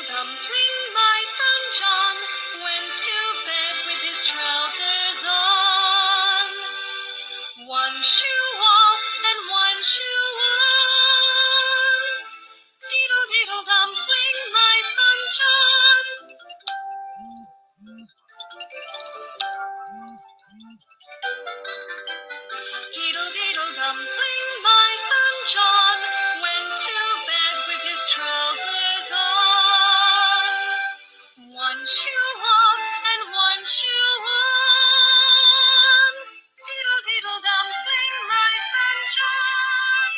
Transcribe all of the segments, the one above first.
dumpling, my son John went to bed with his trousers on. One shoe off and one shoe on. Diddle diddle dumpling, my son John. Diddle diddle dumpling, my son John went to bed with his trousers on. One shoe off and one shoe on. Diddle diddle dumpling, my son John.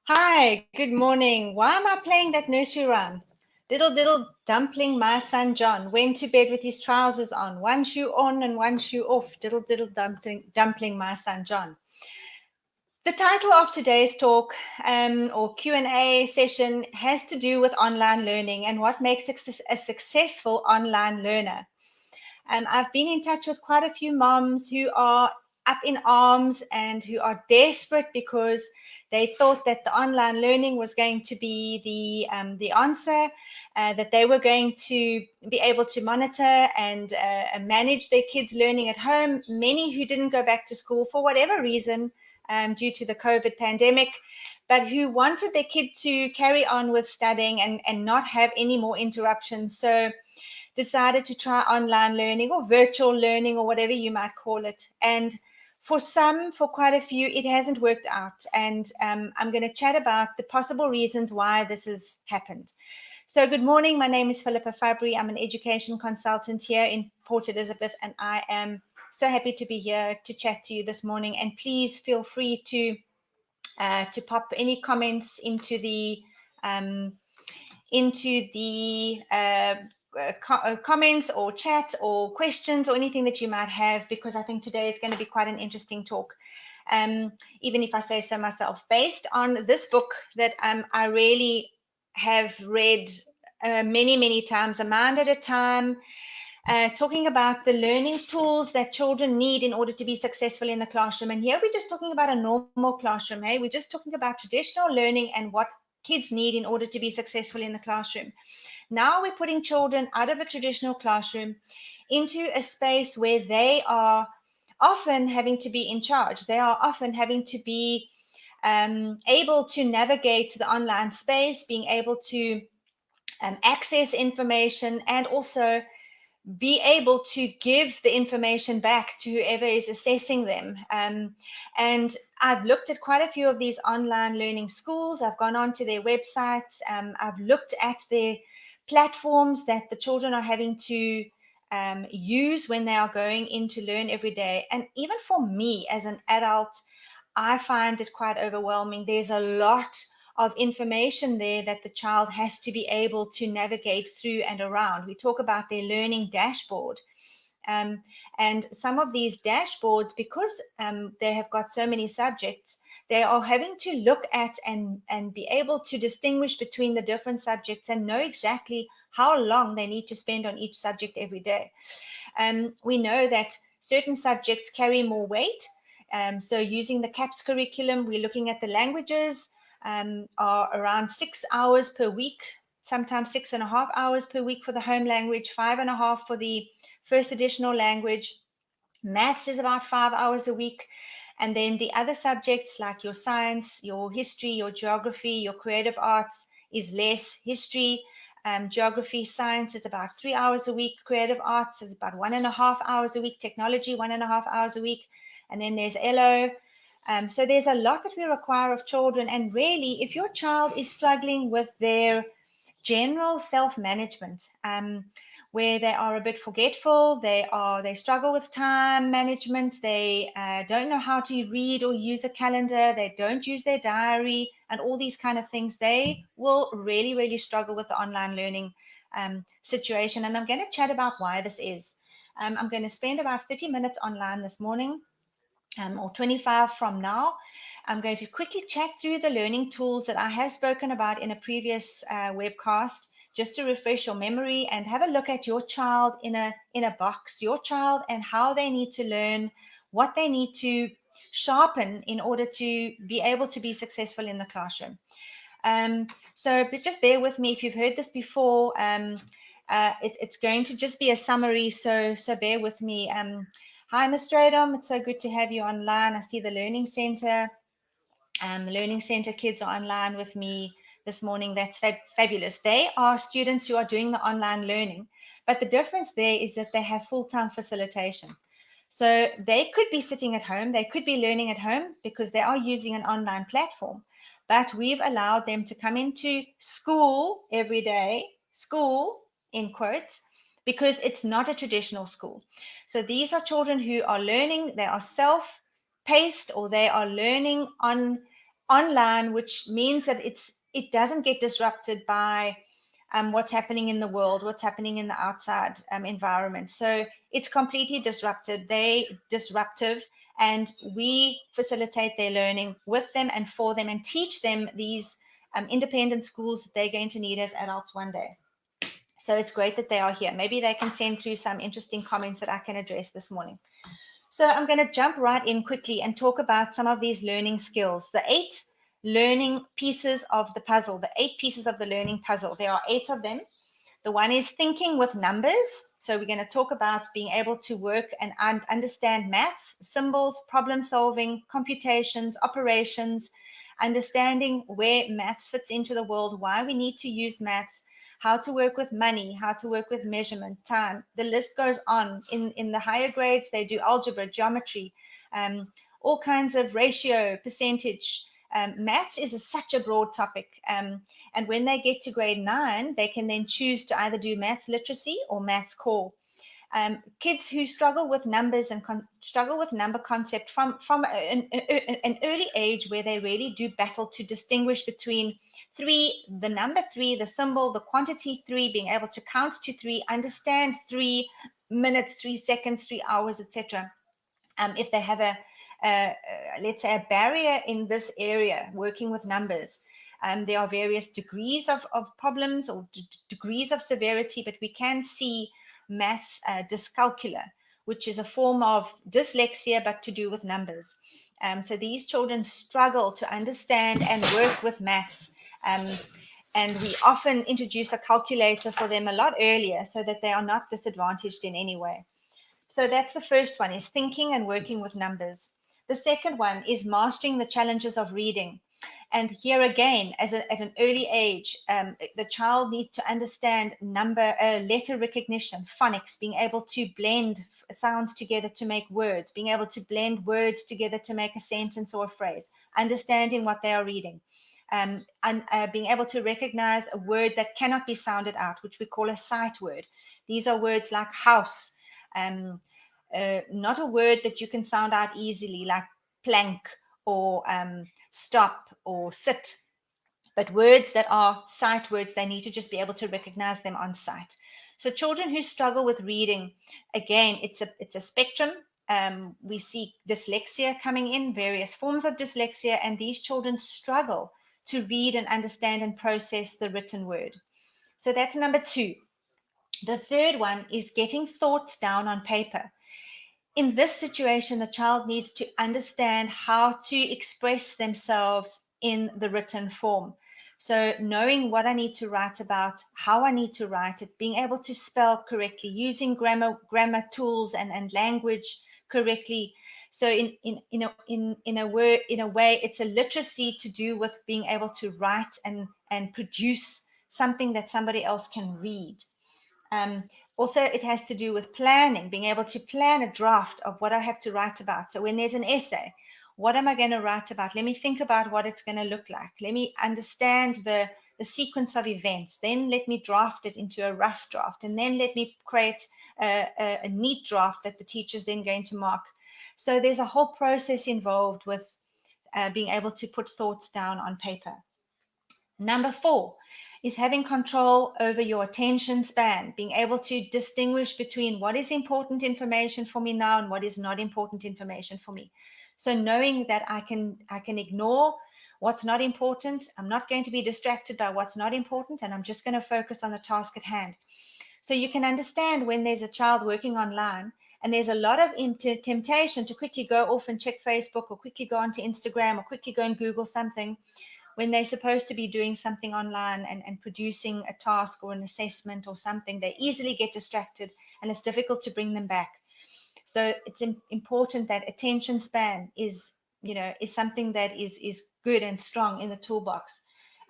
Hi, good morning. Why am I playing that nursery rhyme? Diddle diddle dumpling, my son John went to bed with his trousers on, one shoe on and one shoe off. Diddle diddle dumpling, my son John. The title of today's talk or Q&A session has to do with online learning and what makes a successful online learner. I've been in touch with quite a few moms who are up in arms and who are desperate because they thought that the online learning was going to be the answer, that they were going to be able to monitor and manage their kids' learning at home. Many who didn't go back to school for whatever reason due to the COVID pandemic, but who wanted their kid to carry on with studying and not have any more interruptions. So decided to try online learning or virtual learning or whatever you might call it. And for quite a few, it hasn't worked out. And I'm going to chat about the possible reasons why this has happened. So good morning. My name is Philippa Fabry. I'm an education consultant here in Port Elizabeth, and I am so happy to be here to chat to you this morning. And please feel free to pop any comments into the comments or chat or questions or anything that you might have, because I think today is going to be quite an interesting talk. Even if I say so myself, based on this book that I really have read many times, A Mind at a Time, talking about the learning tools that children need in order to be successful in the classroom. And here we're just talking about a normal classroom. We're just talking about traditional learning and what kids need in order to be successful in the classroom. Now we're putting children out of the traditional classroom into a space where they are often having to be in charge. They are often having to be able to navigate the online space, being able to access information, and also be able to give the information back to whoever is assessing them. And I've looked at quite a few of these online learning schools. I've gone on to their websites. I've looked at their platforms that the children are having to use when they are going in to learn every day. And even for me as an adult, I find it quite overwhelming. There's a lot of information there that the child has to be able to navigate through and around. We talk about their learning dashboard. And some of these dashboards, because they have got so many subjects, they are having to look at and be able to distinguish between the different subjects and know exactly how long they need to spend on each subject every day. We know that certain subjects carry more weight. So using the CAPS curriculum, we're looking at the languages are around 6 hours per week, sometimes 6.5 hours per week for the home language, 5.5 for the first additional language. Maths is about 5 hours a week. And then the other subjects like your science, your history, your geography, your creative arts is less. History, geography, science is about 3 hours a week. Creative arts is about 1.5 hours a week. Technology, 1.5 hours a week. And then there's ELO. So there's a lot that we require of children. And really, if your child is struggling with their general self-management, where they are a bit forgetful, they struggle with time management, they don't know how to read or use a calendar, they don't use their diary, and all these kind of things, they will really struggle with the online learning situation. And I'm going to chat about why this is. I'm going to spend about 30 minutes online this morning, or 25 from now. I'm going to quickly chat through the learning tools that I have spoken about in a previous webcast, just to refresh your memory and have a look at your child in a box, your child and how they need to learn, what they need to sharpen in order to be able to be successful in the classroom. But just bear with me if you've heard this before. It's going to just be a summary, so bear with me. Hi, Ms. Stradom. It's so good to have you online. I see the Learning Center. The Learning Center kids are online with me this morning. That's fabulous. They are students who are doing the online learning, but the difference there is that they have full-time facilitation. So they could be sitting at home, they could be learning at home because they are using an online platform, but we've allowed them to come into school every day, school in quotes, because it's not a traditional school. So these are children who are learning, they are self-paced, or they are learning online, which means that it doesn't get disrupted by what's happening in the world, what's happening in the outside environment. So it's completely disruptive, and we facilitate their learning with them and for them and teach them these independent schools that they're going to need as adults one day. So it's great that they are here. Maybe they can send through some interesting comments that I can address this morning. So I'm going to jump right in quickly and talk about some of these learning skills, the 8 learning pieces of the puzzle, the 8 pieces of the learning puzzle. There are 8 of them. The one is thinking with numbers. So we're going to talk about being able to work and understand maths, symbols, problem solving, computations, operations, understanding where maths fits into the world, why we need to use maths, how to work with money, how to work with measurement, time. The list goes on. In the higher grades, they do algebra, geometry, all kinds of ratio, percentage. Maths is such a broad topic. And when they get to grade 9, they can then choose to either do maths literacy or maths core. Kids who struggle with numbers and struggle with number concept from an early age, where they really do battle to distinguish between 3, the number 3, the symbol, the quantity 3, being able to count to 3, understand 3 minutes, 3 seconds, 3 hours, etc. If they have let's say a barrier in this area, working with numbers, there are various degrees of problems or degrees of severity, but we can see maths dyscalculia, which is a form of dyslexia, but to do with numbers. So these children struggle to understand and work with maths. And we often introduce a calculator for them a lot earlier so that they are not disadvantaged in any way. So that's the first one, is thinking and working with numbers. The second one is mastering the challenges of reading. And here again, at an early age, the child needs to understand letter recognition, phonics, being able to blend sounds together to make words, being able to blend words together to make a sentence or a phrase, understanding what they are reading, and being able to recognize a word that cannot be sounded out, which we call a sight word. These are words like house, not a word that you can sound out easily, like plank or stop or sit, but words that are sight words. They need to just be able to recognize them on sight. So children who struggle with reading, again, it's a spectrum. We see dyslexia coming in, various forms of dyslexia, and these children struggle to read and understand and process the written word. So that's number 2. The third one is getting thoughts down on paper. In this situation, the child needs to understand how to express themselves in the written form. So knowing what I need to write about, how I need to write it, being able to spell correctly, using grammar tools and language correctly. So in a way, it's a literacy to do with being able to write and produce something that somebody else can read. Also, it has to do with planning, being able to plan a draft of what I have to write about. So when there's an essay, what am I going to write about? Let me think about what it's going to look like. Let me understand the sequence of events. Then let me draft it into a rough draft. And then let me create a neat draft that the teacher's then going to mark. So there's a whole process involved with being able to put thoughts down on paper. Number 4 is having control over your attention span, being able to distinguish between what is important information for me now and what is not important information for me. So knowing that I can ignore what's not important, I'm not going to be distracted by what's not important, and I'm just going to focus on the task at hand. So you can understand when there's a child working online and there's a lot of temptation to quickly go off and check Facebook, or quickly go onto Instagram, or quickly go and Google something. when they're supposed to be doing something online and producing a task or an assessment or something, they easily get distracted and it's difficult to bring them back. So it's important that attention span is, is something that is good and strong in the toolbox.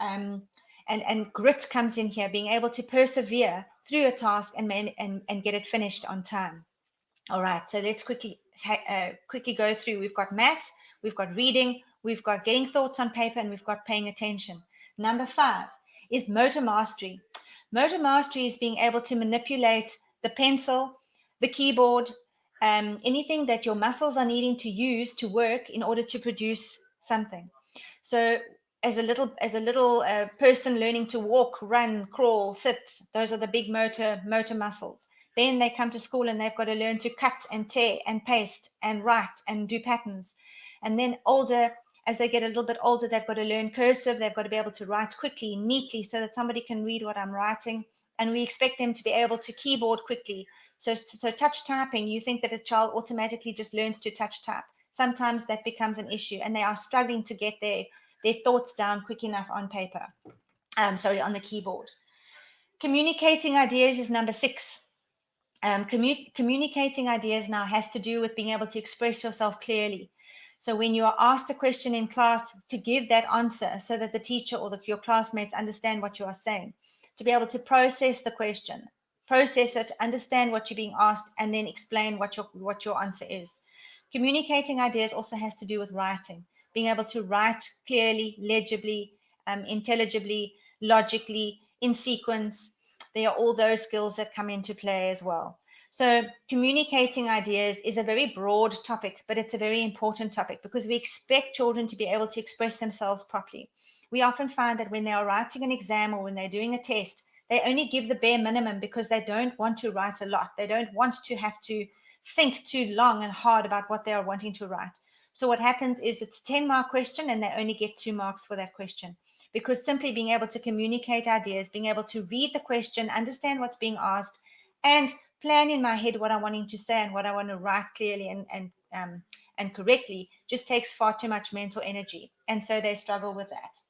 And grit comes in here, being able to persevere through a task and get it finished on time. All right, so let's quickly go through. We've got maths, we've got reading, we've got getting thoughts on paper, and we've got paying attention. Number 5 is motor mastery. Motor mastery is being able to manipulate the pencil, the keyboard, anything that your muscles are needing to use to work in order to produce something. So as a little person learning to walk, run, crawl, sit, those are the big motor muscles. Then they come to school and they've got to learn to cut and tear and paste and write and do patterns. And then as they get a little bit older, they've got to learn cursive. They've got to be able to write quickly, neatly, so that somebody can read what I'm writing. And we expect them to be able to keyboard quickly. So touch typing, you think that a child automatically just learns to touch type. Sometimes that becomes an issue and they are struggling to get their thoughts down quick enough on paper. On the keyboard. Communicating ideas is number 6. Communicating ideas now has to do with being able to express yourself clearly. So when you are asked a question in class, to give that answer so that the teacher or your classmates understand what you are saying, to be able to process the question, process it, understand what you're being asked, and then explain what your answer is. Communicating ideas also has to do with writing, being able to write clearly, legibly, intelligibly, logically, in sequence. There are all those skills that come into play as well. So communicating ideas is a very broad topic, but it's a very important topic because we expect children to be able to express themselves properly. We often find that when they are writing an exam or when they're doing a test, they only give the bare minimum because they don't want to write a lot. They don't want to have to think too long and hard about what they are wanting to write. So what happens is it's a 10-mark question and they only get 2 marks for that question, because simply being able to communicate ideas, being able to read the question, understand what's being asked, and plan in my head what I'm wanting to say and what I want to write clearly and correctly just takes far too much mental energy. And so they struggle with that.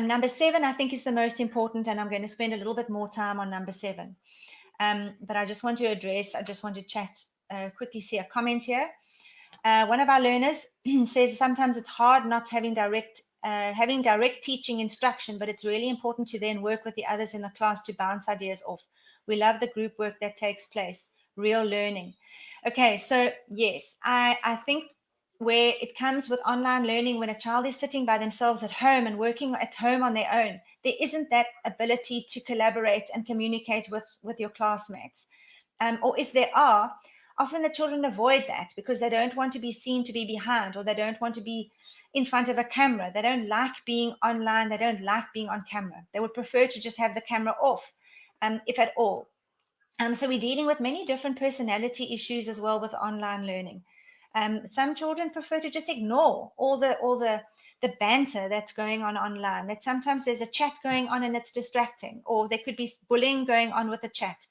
Number 7, I think, is the most important, and I'm going to spend a little bit more time on number 7. But I just want to chat, quickly see a comment here. One of our learners says sometimes it's hard not having direct teaching instruction, but it's really important to then work with the others in the class to bounce ideas off. We love the group work that takes place, real learning. Okay, so yes, I think where it comes with online learning, when a child is sitting by themselves at home and working at home on their own, there isn't that ability to collaborate and communicate with your classmates. Or if there are, often the children avoid that because they don't want to be seen to be behind, or they don't want to be in front of a camera. They don't like being online. They don't like being on camera. They would prefer to just have the camera off, if at all. So we're dealing with many different personality issues as well with online learning. Some children prefer to just ignore all the banter that's going on online. That sometimes there's a chat going on and it's distracting, or there could be bullying going on with the chat.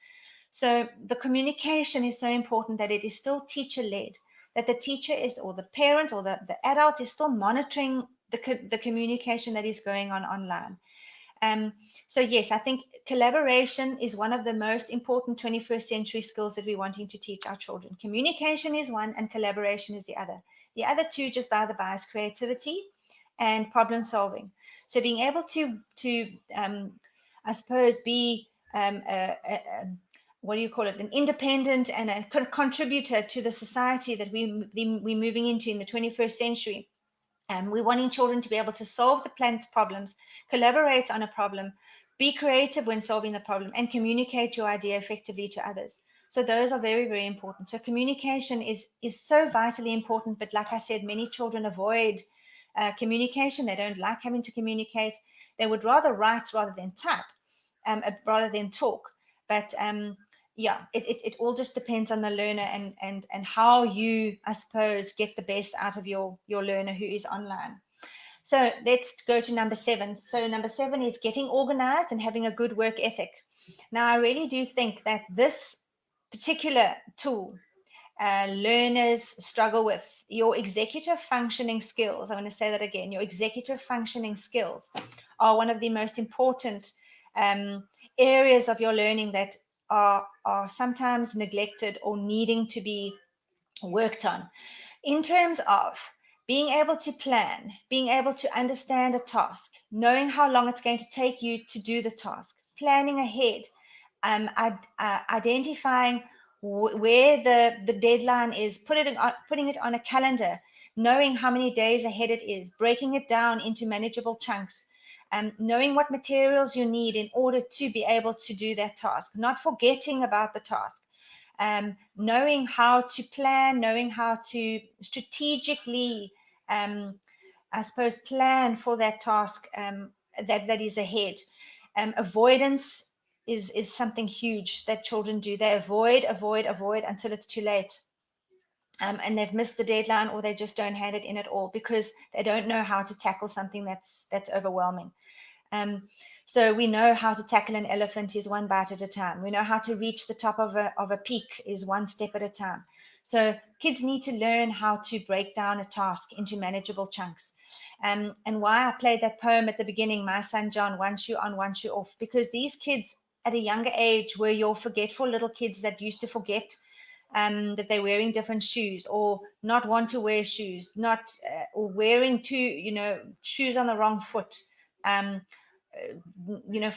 So the communication is so important, that it is still teacher-led, that the teacher is, or the parent or the adult is still monitoring the communication that is going on online. So yes, I think collaboration is one of the most important 21st century skills that we're wanting to teach our children. Communication is one and collaboration is the other. The other two, just by the by, is creativity and problem solving. So being able to I suppose, be what do you call it, an independent and a contributor to the society that we're moving into in the 21st century. We're wanting children to be able to solve the planet's problems, collaborate on a problem, be creative when solving the problem, and communicate your idea effectively to others. So those are very, very important. So communication is so vitally important. But like I said, many children avoid communication. They don't like having to communicate. They would rather write rather than type, rather than talk. But yeah, it all just depends on the learner and how you, I suppose, get the best out of your learner who is online. So let's go to number 7. So number 7 is getting organized and having a good work ethic. Now, I really do think that this particular tool learners struggle with. Your executive functioning skills, I want to say that again, your executive functioning skills are one of the most important areas of your learning that are sometimes neglected or needing to be worked on. In terms of being able to plan, being able to understand a task, knowing how long it's going to take you to do the task, planning ahead, identifying where the deadline is, putting it on a calendar, knowing how many days ahead it is, breaking it down into manageable chunks, knowing what materials you need in order to be able to do that task, not forgetting about the task, knowing how to plan, knowing how to strategically, I suppose, plan for that task that is ahead. Avoidance is something huge that children do. They avoid until it's too late. And they've missed the deadline, or they just don't hand it in at all because they don't know how to tackle something that's overwhelming. So we know how to tackle an elephant is one bite at a time. We know how to reach the top of a peak is one step at a time. So kids need to learn how to break down a task into manageable chunks. And why I played that poem at the beginning, My Son John, one shoe on, one shoe off, because these kids at a younger age were your forgetful little kids that used to forget that they're wearing different shoes, or not want to wear shoes, not or wearing shoes on the wrong foot.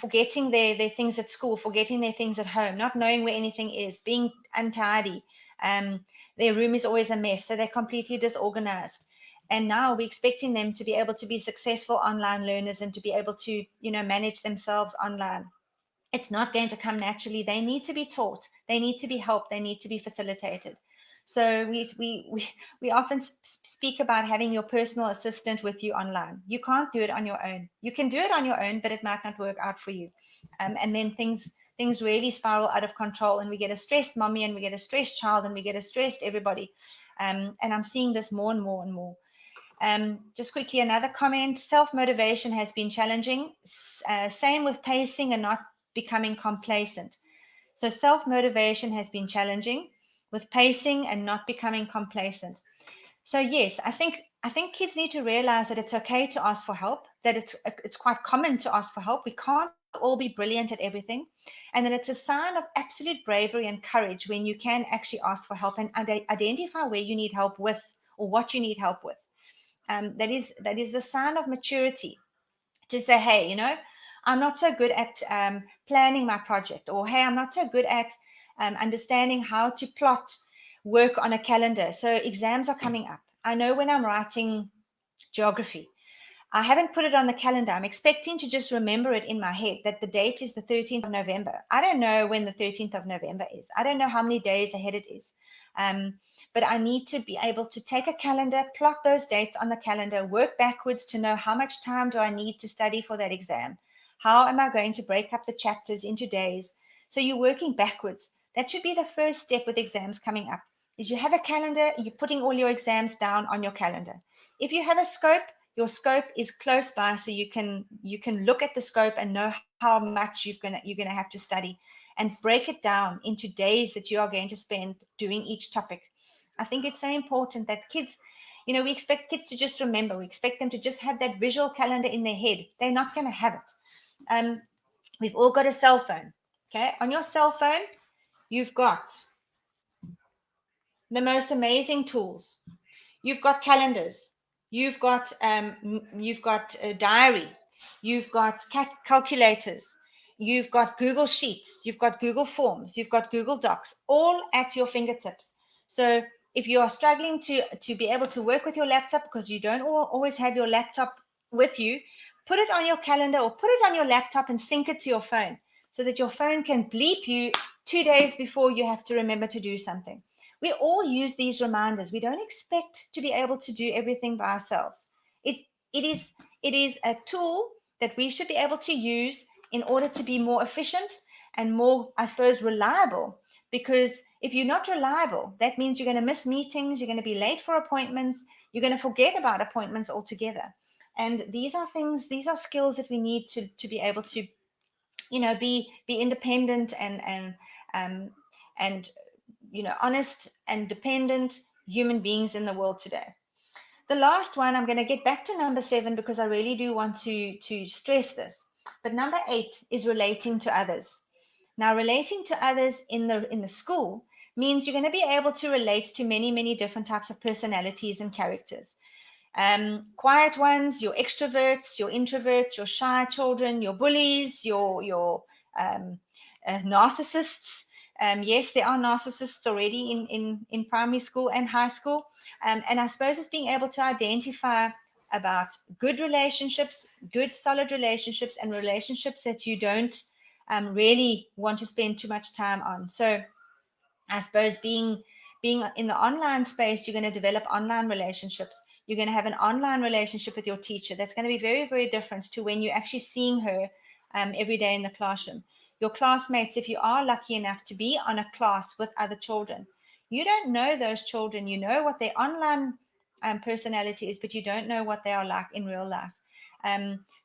Forgetting their things at school, forgetting their things at home, not knowing where anything is, being untidy. Their room is always a mess, so they're completely disorganized. And now we're expecting them to be able to be successful online learners and to be able to, manage themselves online. It's not going to come naturally. They need to be taught. They need to be helped. They need to be facilitated. So we often speak about having your personal assistant with you online. You can't do it on your own. You can do it on your own, but it might not work out for you. And then things really spiral out of control, and we get a stressed mommy, and we get a stressed child, and we get a stressed everybody. And I'm seeing this more and more and more. Just quickly, another comment. Self-motivation has been challenging. Same with pacing and not becoming complacent. So self-motivation has been challenging with pacing and not becoming complacent. So yes, I think kids need to realize that it's okay to ask for help, that it's quite common to ask for help. We can't all be brilliant at everything, and that it's a sign of absolute bravery and courage when you can actually ask for help and identify where you need help with or what you need help with. That is the sign of maturity, to say, hey, I'm not so good at planning my project, or hey, I'm not so good at understanding how to plot work on a calendar. So exams are coming up. I know when I'm writing geography, I haven't put it on the calendar. I'm expecting to just remember it in my head that the date is the 13th of November. I don't know when the 13th of November is. I don't know how many days ahead it is. But I need to be able to take a calendar, plot those dates on the calendar, work backwards to know how much time do I need to study for that exam. How am I going to break up the chapters into days? So you're working backwards. That should be the first step with exams coming up, is you have a calendar, you're putting all your exams down on your calendar. If you have a scope, your scope is close by, so you can look at the scope and know how much you're gonna have to study, and break it down into days that you are going to spend doing each topic. I think it's so important that kids, we expect kids to just remember. We expect them to just have that visual calendar in their head. They're not going to have it. We've all got a cell phone. Okay, on your cell phone, you've got the most amazing tools. You've got calendars. You've got a diary. You've got calculators. You've got Google Sheets. You've got Google Forms. You've got Google Docs, all at your fingertips. So if you are struggling to be able to work with your laptop because you don't always have your laptop with you, put it on your calendar or put it on your laptop and sync it to your phone so that your phone can bleep you 2 days before you have to remember to do something. We all use these reminders. We don't expect to be able to do everything by ourselves. It is a tool that we should be able to use in order to be more efficient and more, I suppose, reliable. Because if you're not reliable, that means you're going to miss meetings, you're going to be late for appointments, you're going to forget about appointments altogether. And these are skills that we need to be able to, be independent and honest and dependent human beings in the world today. The last one, I'm going to get back to number 7 because I really do want to stress this. But number 8 is relating to others. Now, relating to others in the school means you're going to be able to relate to many, many different types of personalities and characters. Quiet ones, your extroverts, your introverts, your shy children, your bullies, your narcissists. Yes, there are narcissists already in primary school and high school. And I suppose it's being able to identify about good relationships, good solid relationships, and relationships that you don't really want to spend too much time on. So I suppose being in the online space, you're going to develop online relationships. You're going to have an online relationship with your teacher. That's going to be very, very different to when you're actually seeing her every day in the classroom. Your classmates, if you are lucky enough to be on a class with other children, you don't know those children. You know what their online personality is, but you don't know what they are like in real life.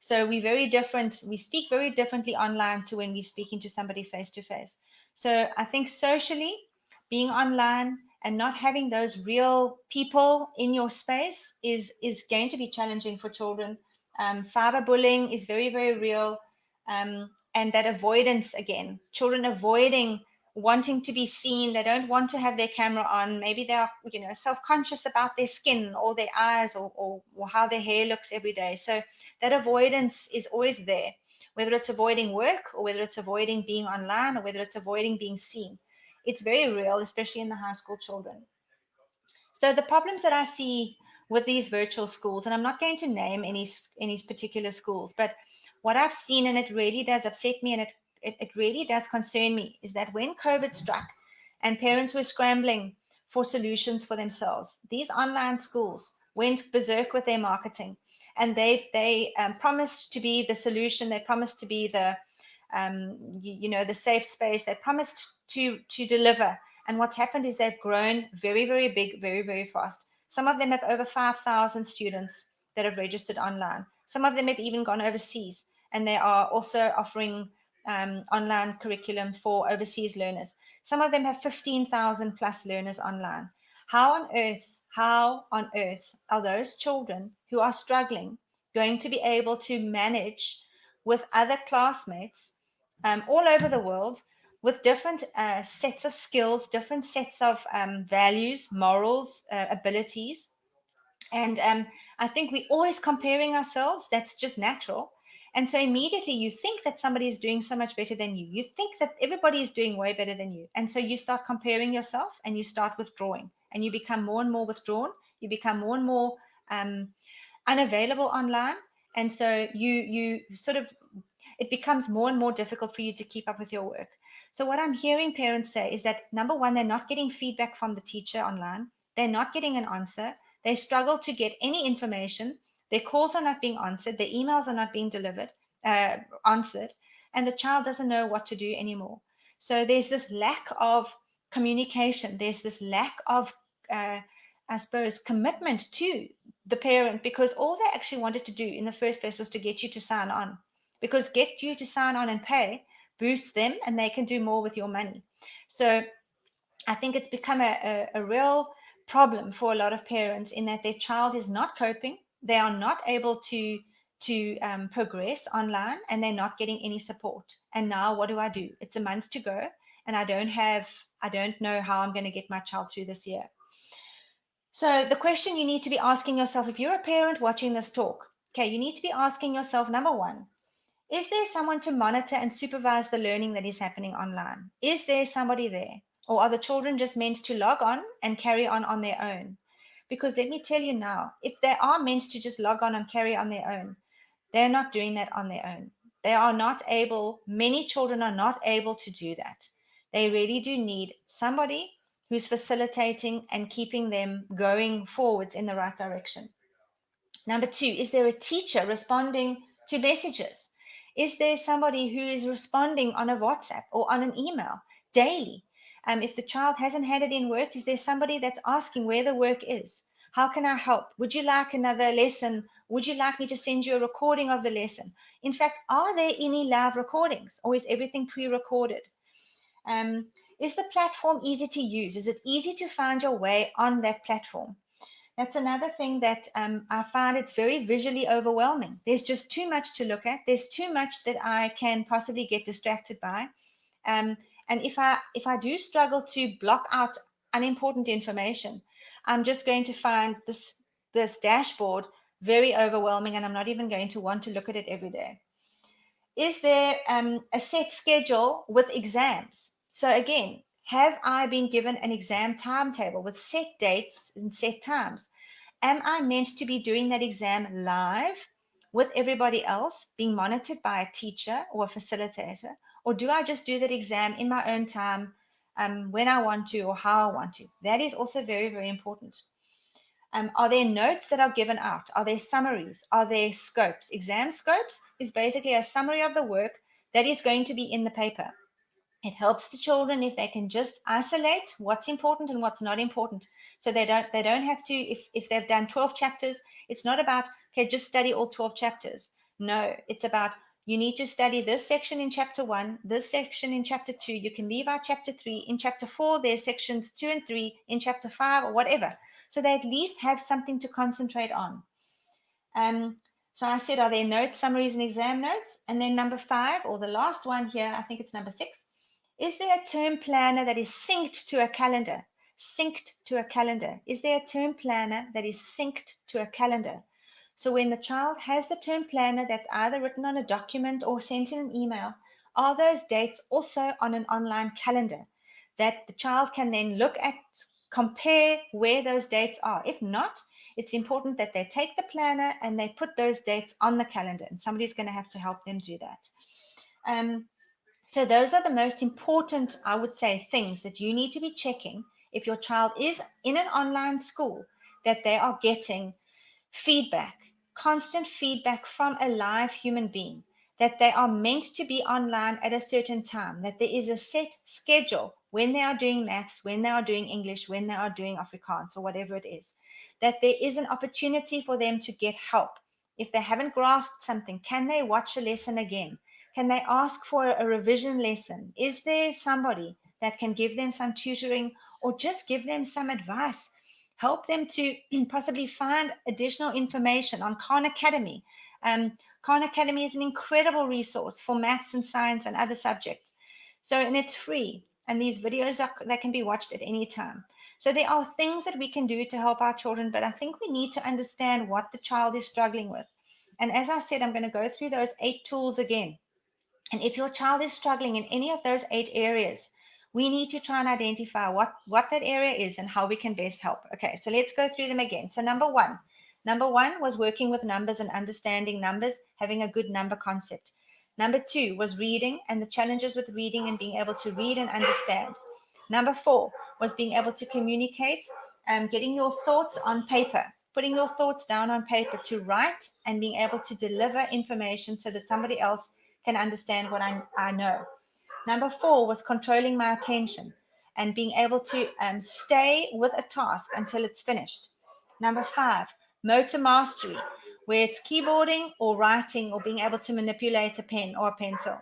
So we're very different. We speak very differently online to when we're speaking to somebody face to face. So I think socially, being online and not having those real people in your space is going to be challenging for children. Cyberbullying is very, very real. And that avoidance, again, children avoiding wanting to be seen. They don't want to have their camera on. Maybe they are, self-conscious about their skin or their eyes or how their hair looks every day. So that avoidance is always there, whether it's avoiding work or whether it's avoiding being online or whether it's avoiding being seen. It's very real, especially in the high school children. So the problems that I see with these virtual schools, and I'm not going to name any particular schools, but what I've seen, and it really does upset me and it really does concern me, is that when COVID struck and parents were scrambling for solutions for themselves, these online schools went berserk with their marketing, and they promised to be the solution. They promised to be the the safe space. They promised to deliver. And what's happened is they've grown very, very big, very, very fast. Some of them have over 5,000 students that have registered online. Some of them have even gone overseas, and they are also offering online curriculum for overseas learners. Some of them have 15,000 plus learners online. How on earth are those children who are struggling going to be able to manage with other classmates all over the world with different sets of skills, different sets of values, morals, abilities? And I think we're always comparing ourselves. That's just natural. And so immediately you think that somebody is doing so much better than you. You think that everybody is doing way better than you. And so you start comparing yourself and you start withdrawing. And you become more and more withdrawn. You become more and more unavailable online. And so you sort of, it becomes more and more difficult for you to keep up with your work. So what I'm hearing parents say is that, number one, they're not getting feedback from the teacher online. They're not getting an answer. They struggle to get any information. Their calls are not being answered. Their emails are not being answered. And the child doesn't know what to do anymore. So there's this lack of communication. There's this lack of, I suppose, commitment to the parent, because all they actually wanted to do in the first place was to get you to sign on, because get you to sign on and pay boosts them and they can do more with your money. So I think it's become a real problem for a lot of parents in that their child is not coping. They are not able to progress online, and they're not getting any support. And now what do I do? It's a month to go, and I don't know how I'm going to get my child through this year. So the question you need to be asking yourself, if you're a parent watching this talk, okay, you need to be asking yourself, number one, is there someone to monitor and supervise the learning that is happening online? Is there somebody there? Or are the children just meant to log on and carry on their own? Because let me tell you now, if they are meant to just log on and carry on their own, they're not doing that on their own. They are not able, many children are not able to do that. They really do need somebody who's facilitating and keeping them going forwards in the right direction. Number two, is there a teacher responding to messages? Is there somebody who is responding on a WhatsApp or on an email daily? If the child hasn't had it in work, is there somebody that's asking where the work is? How can I help? Would you like another lesson? Would you like me to send you a recording of the lesson? In fact, are there any live recordings, or is everything pre-recorded? Is the platform easy to use? Is it easy to find your way on that platform? That's another thing that I find it's very visually overwhelming. There's just too much to look at. There's too much that I can possibly get distracted by. And if I do struggle to block out unimportant information, I'm just going to find this dashboard very overwhelming, and I'm not even going to want to look at it every day. Is there a set schedule with exams? So again, have I been given an exam timetable with set dates and set times? Am I meant to be doing that exam live with everybody else, being monitored by a teacher or a facilitator? Or do I just do that exam in my own time, when I want to or how I want to? That is also very, very important. Are there notes that are given out? Are there summaries? Are there scopes? Exam scopes is basically a summary of the work that is going to be in the paper. It helps the children if they can just isolate what's important and what's not important. So they don't have to, if they've done 12 chapters, it's not about, okay, just study all 12 chapters. No, it's about, you need to study this section in chapter 1, this section in chapter 2. You can leave out chapter 3. In chapter 4, there's sections 2 and 3. In chapter 5, or whatever. So they at least have something to concentrate on. So I said, are there notes, summaries, and exam notes? And then number 5, or the last one here, I think it's number 6. Is there a term planner that is synced to a calendar? Synced to a calendar. Is there a term planner that is synced to a calendar? So when the child has the term planner that's either written on a document or sent in an email, are those dates also on an online calendar that the child can then look at, compare where those dates are? If not, it's important that they take the planner and they put those dates on the calendar, and somebody's going to have to help them do that. So those are the most important, I would say, things that you need to be checking if your child is in an online school, that they are getting feedback, constant feedback from a live human being, that they are meant to be online at a certain time, that there is a set schedule when they are doing maths, when they are doing English, when they are doing Afrikaans, or whatever it is, that there is an opportunity for them to get help. If they haven't grasped something, can they watch a lesson again? Can they ask for a revision lesson? Is there somebody that can give them some tutoring or just give them some advice? Help them to possibly find additional information on Khan Academy. Khan Academy is an incredible resource for maths and science and other subjects. So, and it's free. And these videos that can be watched at any time. So there are things that we can do to help our children, but I think we need to understand what the child is struggling with. And as I said, I'm going to go through those 8 tools again. And if your child is struggling in any of those 8 areas, we need to try and identify what that area is and how we can best help. Okay, so let's go through them again. So number one was working with numbers and understanding numbers, having a good number concept. Number 2 was reading and the challenges with reading and being able to read and understand. Number 4 was being able to communicate, getting your thoughts on paper, putting your thoughts down on paper to write and being able to deliver information so that somebody else can understand what I know. Number 4 was controlling my attention and being able to stay with a task until it's finished. Number 5, motor mastery, where it's keyboarding or writing or being able to manipulate a pen or a pencil.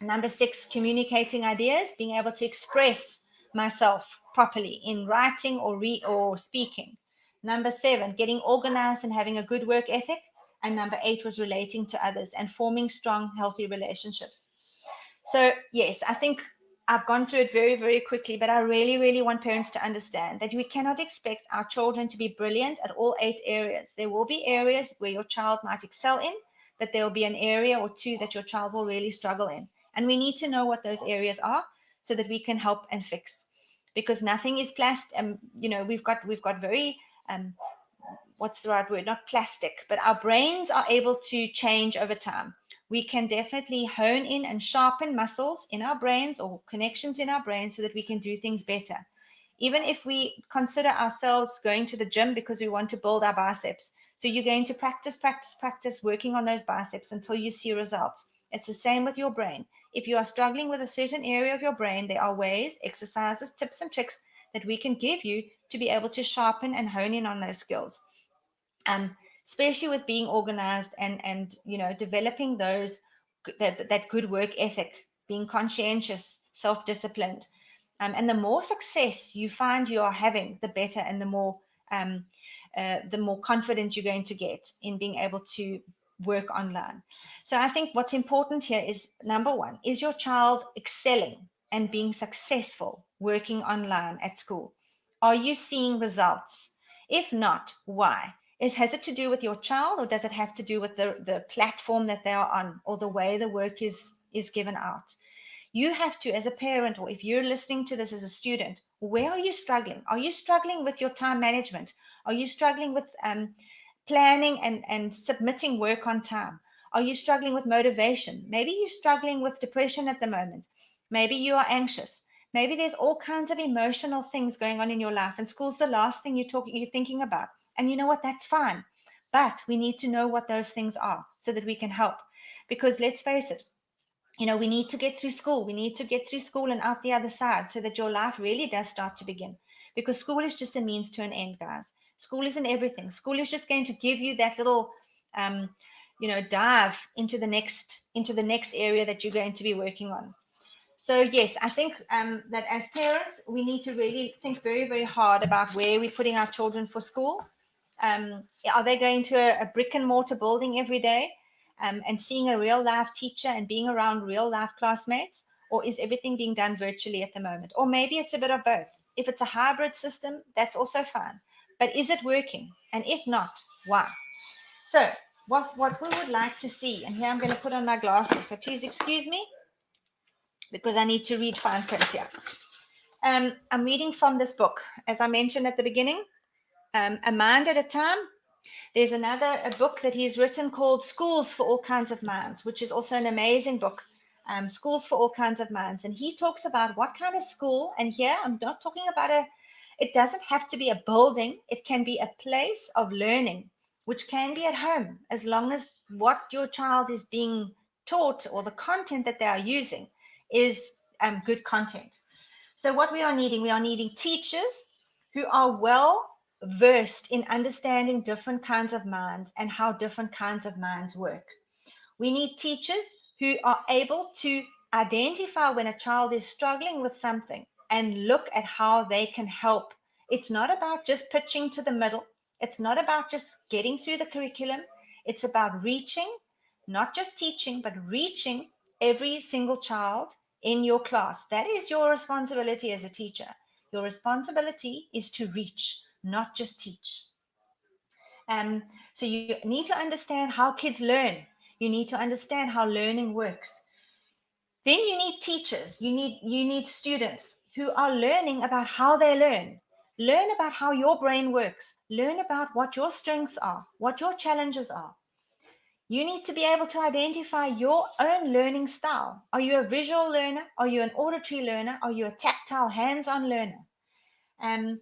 Number 6, communicating ideas, being able to express myself properly in writing or speaking. Number 7, getting organized and having a good work ethic. And number 8 was relating to others and forming strong, healthy relationships. So yes, I think I've gone through it very, very quickly, but I really, really want parents to understand that we cannot expect our children to be brilliant at all 8 areas. There will be areas where your child might excel in, but there will be an area or 2 that your child will really struggle in. And we need to know what those areas are so that we can help and fix. Because nothing is plastic. We've got very what's the right word? Not plastic, but our brains are able to change over time. We can definitely hone in and sharpen muscles in our brains or connections in our brains so that we can do things better. Even if we consider ourselves going to the gym because we want to build our biceps. So you're going to practice working on those biceps until you see results. It's the same with your brain. If you are struggling with a certain area of your brain, there are ways, exercises, tips, and tricks that we can give you to be able to sharpen and hone in on those skills. Especially with being organized and developing that good work ethic, being conscientious, self-disciplined, And the more success you find you are having, the better, and um, the more confident you're going to get in being able to work online. So I think what's important here is, number one, is your child excelling and being successful working online at school? Are you seeing results? If not, why? Has it to do with your child, or does it have to do with the platform that they are on, or the way the work is given out? You have to, as a parent, or if you're listening to this as a student, where are you struggling? Are you struggling with your time management? Are you struggling with planning and submitting work on time? Are you struggling with motivation? Maybe you're struggling with depression at the moment. Maybe you are anxious. Maybe there's all kinds of emotional things going on in your life, and school's the last thing you're thinking about. And you know what? That's fine. But we need to know what those things are so that we can help. Because let's face it, we need to get through school. We need to get through school and out the other side so that your life really does start to begin. Because school is just a means to an end, guys. School isn't everything. School is just going to give you that little, dive into the next area that you're going to be working on. So yes, I think that as parents, we need to really think very, very hard about where we're putting our children for school. Are they going to a brick and mortar building every day and seeing a real life teacher and being around real life classmates? Or is everything being done virtually at the moment? Or maybe it's a bit of both. If it's a hybrid system, that's also fine. But is it working? And if not, why? So what we would like to see, and here I'm going to put on my glasses, so please excuse me because I need to read fine print here. I'm reading from this book, as I mentioned at the beginning, A Mind at a Time. There's a book that he's written called Schools for All Kinds of Minds, which is also an amazing book, Schools for All Kinds of Minds. And he talks about what kind of school, and here I'm not talking about it doesn't have to be a building. It can be a place of learning, which can be at home, as long as what your child is being taught or the content that they are using is good content. So what we are needing teachers who are well versed in understanding different kinds of minds and how different kinds of minds work. We need teachers who are able to identify when a child is struggling with something and look at how they can help. It's not about just pitching to the middle. It's not about just getting through the curriculum. It's about reaching, not just teaching, but reaching every single child in your class. That is your responsibility as a teacher. Your responsibility is to reach, not just teach. So you need to understand how kids learn. You need to understand how learning works. Then you need teachers. You need students who are learning about how they learn. Learn about how your brain works. Learn about what your strengths are, what your challenges are. You need to be able to identify your own learning style. Are you a visual learner? Are you an auditory learner? Are you a tactile, hands-on learner? And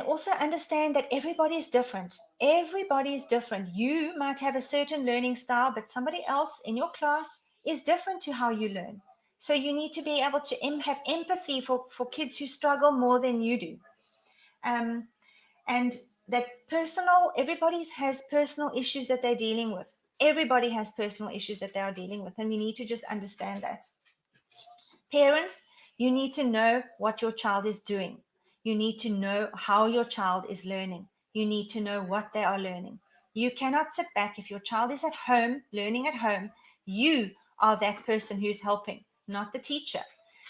also understand that everybody is different. Everybody is different. You might have a certain learning style, but somebody else in your class is different to how you learn. So you need to be able to have empathy for kids who struggle more than you do. And that everybody has personal issues that they're dealing with. Everybody has personal issues that they are dealing with, and we need to just understand that. Parents, you need to know what your child is doing. You need to know how your child is learning. You need to know what they are learning. You cannot sit back. If your child is at home, learning at home, you are that person who's helping, not the teacher.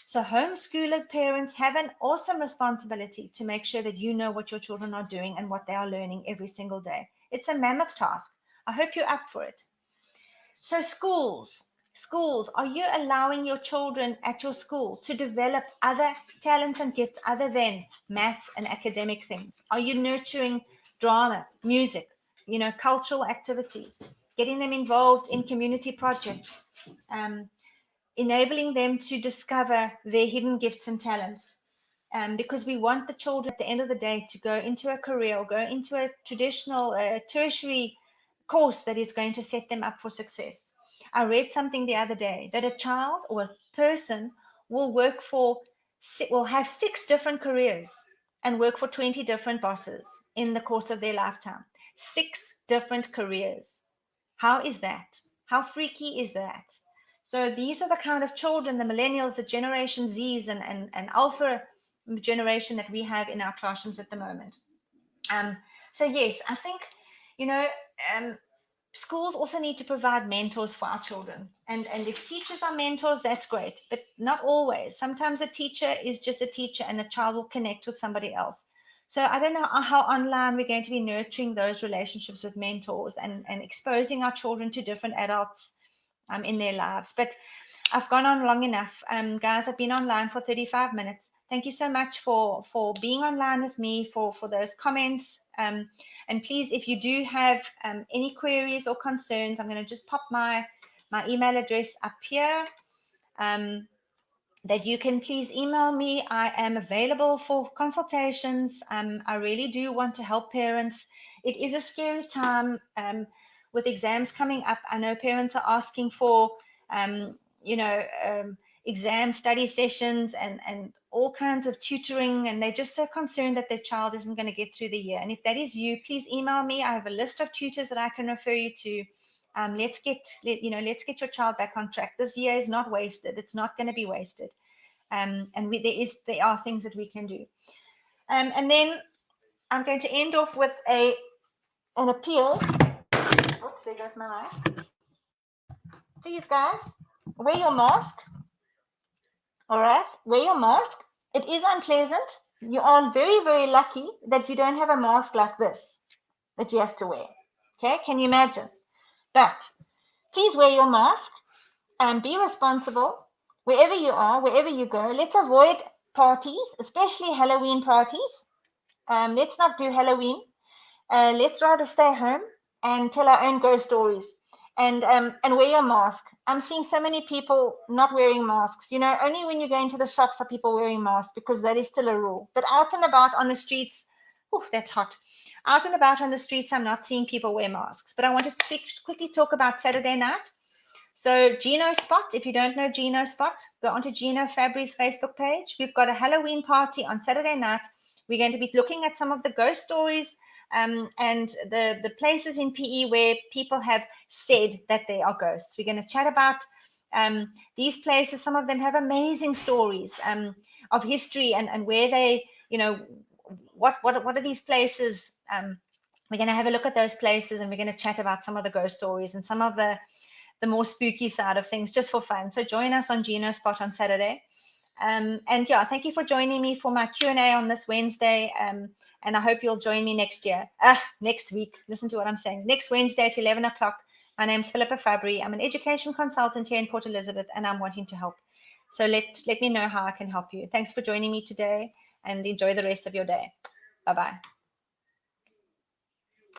So homeschooler parents have an awesome responsibility to make sure that you know what your children are doing and what they are learning every single day. It's a mammoth task. I hope you're up for it. So schools, are you allowing your children at your school to develop other talents and gifts other than maths and academic things? Are you nurturing drama, music, cultural activities, getting them involved in community projects, enabling them to discover their hidden gifts and talents? Because we want the children at the end of the day to go into a career or go into a traditional tertiary course that is going to set them up for success. I read something the other day that a child or a person will have 6 different careers and work for 20 different bosses in the course of their lifetime. 6 different careers. How is that? How freaky is that? So these are the kind of children, the millennials, the Generation Zs and Alpha generation that we have in our classrooms at the moment. So yes, I think, schools also need to provide mentors for our children. And if teachers are mentors, that's great, but not always. Sometimes a teacher is just a teacher and a child will connect with somebody else. So I don't know how online we're going to be nurturing those relationships with mentors and exposing our children to different adults in their lives. But I've gone on long enough. Guys, I've been online for 35 minutes. Thank you so much for being online with me, for those comments. And please, if you do have any queries or concerns, I'm going to just pop my email address up here, that you can please email me. I am available for consultations. I really do want to help parents. It is a scary time with exams coming up. I know parents are asking for exam study sessions and all kinds of tutoring, and they're just so concerned that their child isn't going to get through the year. And if that is you, please email me. I have a list of tutors that I can refer you to. Let's get your child back on track. This year is not wasted. It's not going to be wasted. And there are things that we can do. And then I'm going to end off with an appeal. Oops, there goes my mic. Please, guys, wear your mask. All right, wear your mask. It is unpleasant. You are very, very lucky that you don't have a mask like this that you have to wear. Okay, can you imagine? But please wear your mask and be responsible wherever you are, wherever you go. Let's avoid parties, especially Halloween parties. Let's not do Halloween. Let's rather stay home and tell our own ghost stories. And wear your mask. I'm seeing so many people not wearing masks. Only when you go into the shops are people wearing masks, because that is still a rule. But out and about on the streets, that's hot. Out and about on the streets, I'm not seeing people wear masks. But I wanted to quickly talk about Saturday night. So Gino Spot, if you don't know Gino Spot, go onto Gino Fabry's Facebook page. We've got a Halloween party on Saturday night. We're going to be looking at some of the ghost stories and the places in PE where people have said that they are ghosts. We're going to chat about these places. Some of them have amazing stories of history and where they, what are these places? We're going to have a look at those places, and we're going to chat about some of the ghost stories and some of the more spooky side of things, just for fun. So join us on Gino Spot on Saturday. And yeah, thank you for joining me for my Q&A on this Wednesday. And I hope you'll join me next week. Listen to what I'm saying. Next Wednesday at 11 o'clock. My name's Philippa Fabry. I'm an education consultant here in Port Elizabeth, and I'm wanting to help. So let me know how I can help you. Thanks for joining me today, and enjoy the rest of your day. Bye-bye.